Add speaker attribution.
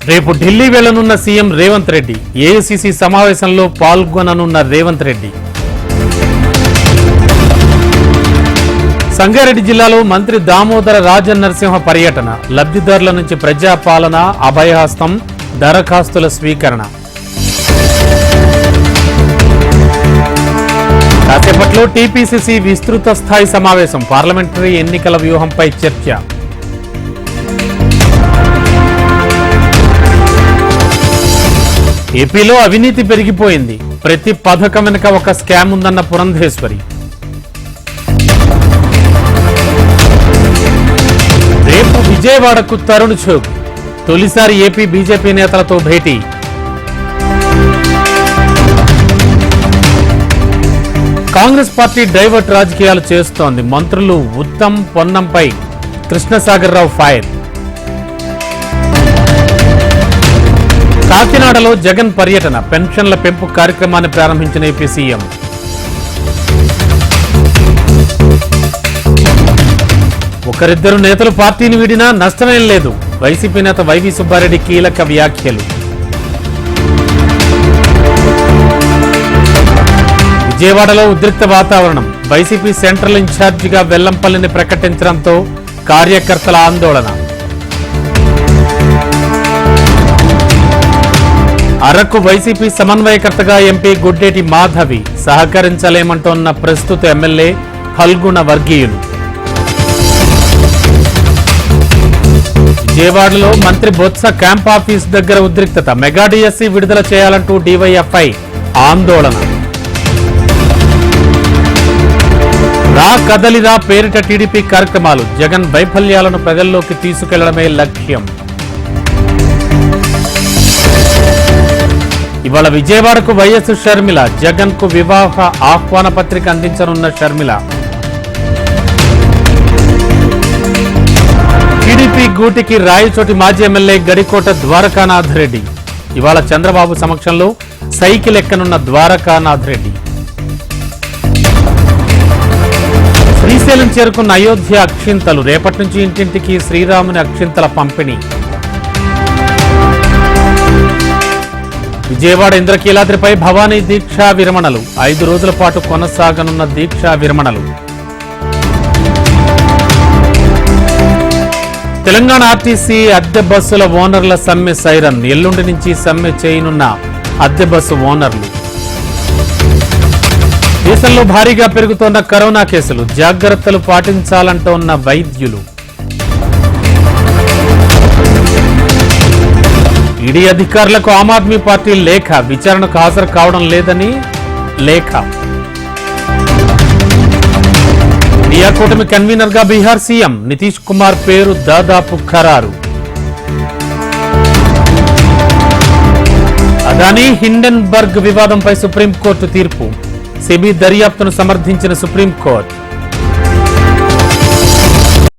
Speaker 1: రేపు Delhi వెళ్లనున్న CM Revanth Reddy. AICC సమావేశంలో పాల్గొననున్న రేవంత్ రెడ్డి. సంగారెడ్డి జిల్లాలో మంత్రి దామోదర రాజనరసింహ పర్యటన. లబ్ధిదారుల నుంచి ప్రజాపాలన, అభయహస్తం, దరఖాస్తుల స్వీకరణ. కాసేపట్లో టీపీసీసీ విస్తృత స్థాయి సమావేశం. పార్లమెంటరీ ఎన్నికల వ్యూహంపై చర్చ. ఏపీలో అవినీతి పెరిగిపోయింది. ప్రతి పథకం వెనుక ఒక స్కామ్ ఉందన్న పురంధేశ్వరి. రేపు విజయవాడకు తరుణ్ చుగ్. తొలిసారి ఏపీ బీజేపీ నేతలతో భేటీ. కాంగ్రెస్ పార్టీ డైవర్ట్ రాజకీయాలు చేస్తోంది. మంత్రులు ఉత్తమ్, పొన్నంపై కృష్ణసాగర్ రావు ఫైర్. కాకినాడలో జగన్ పర్యటన. పెన్షన్ల పెంపు కార్యక్రమాన్ని ప్రారంభించిన ఏపీ సీఎం. ఒకరిద్దరు నేతలు పార్టీని వీడినా నష్టమేం లేదు. వైసీపీ నేత వైవి సుబ్బారెడ్డి కీలక వ్యాఖ్యలు. విజయవాడలో ఉద్రిక్త వాతావరణం. వైసీపీ సెంట్రల్ ఇన్ఛార్జిగా వెల్లంపల్లిని ప్రకటించడంతో కార్యకర్తల ఆందోళన. అరకు వైసీపీ సమన్వయకర్తగా ఎంపీ గుడ్డేటి మాధవి. సహకరించలేమంటోన్న ప్రస్తుత ఎమ్మెల్యే ఫల్గుణ వర్గీయులు. విజయవాడలో మంత్రి బొత్స క్యాంప్ ఆఫీస్ దగ్గర ఉద్రిక్తత. మెగా డిఎస్సి విడుదల చేయాలంటూ డివైఎఫ్ఐ ఆందోళన. రా కదలిరా పేరిట టీడీపీ కార్యక్రమాలు. జగన్ వైఫల్యాలను ప్రజల్లోకి తీసుకెళ్లడమే లక్ష్యం. ఇవాళ విజయవాడకు వైఎస్ షర్మిల. జగన్ కు వివాహ ఆహ్వాన పత్రిక అందించనున్న షర్మిల. టీడీపీ గూటికి రాయచోటి మాజీ ఎమ్మెల్యే గడికోట ద్వారకానాథ్ రెడ్డి. ఇవాళ చంద్రబాబు సమక్షంలో సైకిల్ ఎక్కనున్న ద్వారకానాథ్ రెడ్డి. శ్రీశైలం చేరుకున్న అయోధ్య అక్షింతలు. రేపటి నుంచి ఇంటింటికి శ్రీరాముని అక్షింతల పంపిణీ. విజయవాడ ఇంద్రకీలాద్రిపై భవానీ దీక్షా విరమణలు. 5 రోజుల పాటు కొనసాగనున్న దీక్షా విరమణలు. తెలంగాణ ఆర్టీసీ అద్దె బస్సుల ఓనర్ల సమ్మె సైరన్. ఎల్లుండి నుంచి సమ్మె చేయనున్న అద్దె బస్సు ఓనర్లు. దేశంలో భారీగా పెరుగుతోన్న కరోనా కేసులు. జాగ్రత్తలు పాటించాలంటోన్న వైద్యులు. ఈడీ అధికారులకు ఆమ్ ఆద్మీ పార్టీ లేఖ. విచారణకు హాజరు కావడం లేదని లేఖ. ఇండియా కూటమి కన్వీనర్ గా బీహార్ సీఎం నితీష్ కుమార్ పేరు దాదాపు ఖరారు. అదానీ హిండెన్బర్గ్ వివాదంపై సుప్రీంకోర్టు తీర్పు. సెబీ దర్యాప్తును సమర్థించిన సుప్రీంకోర్టు.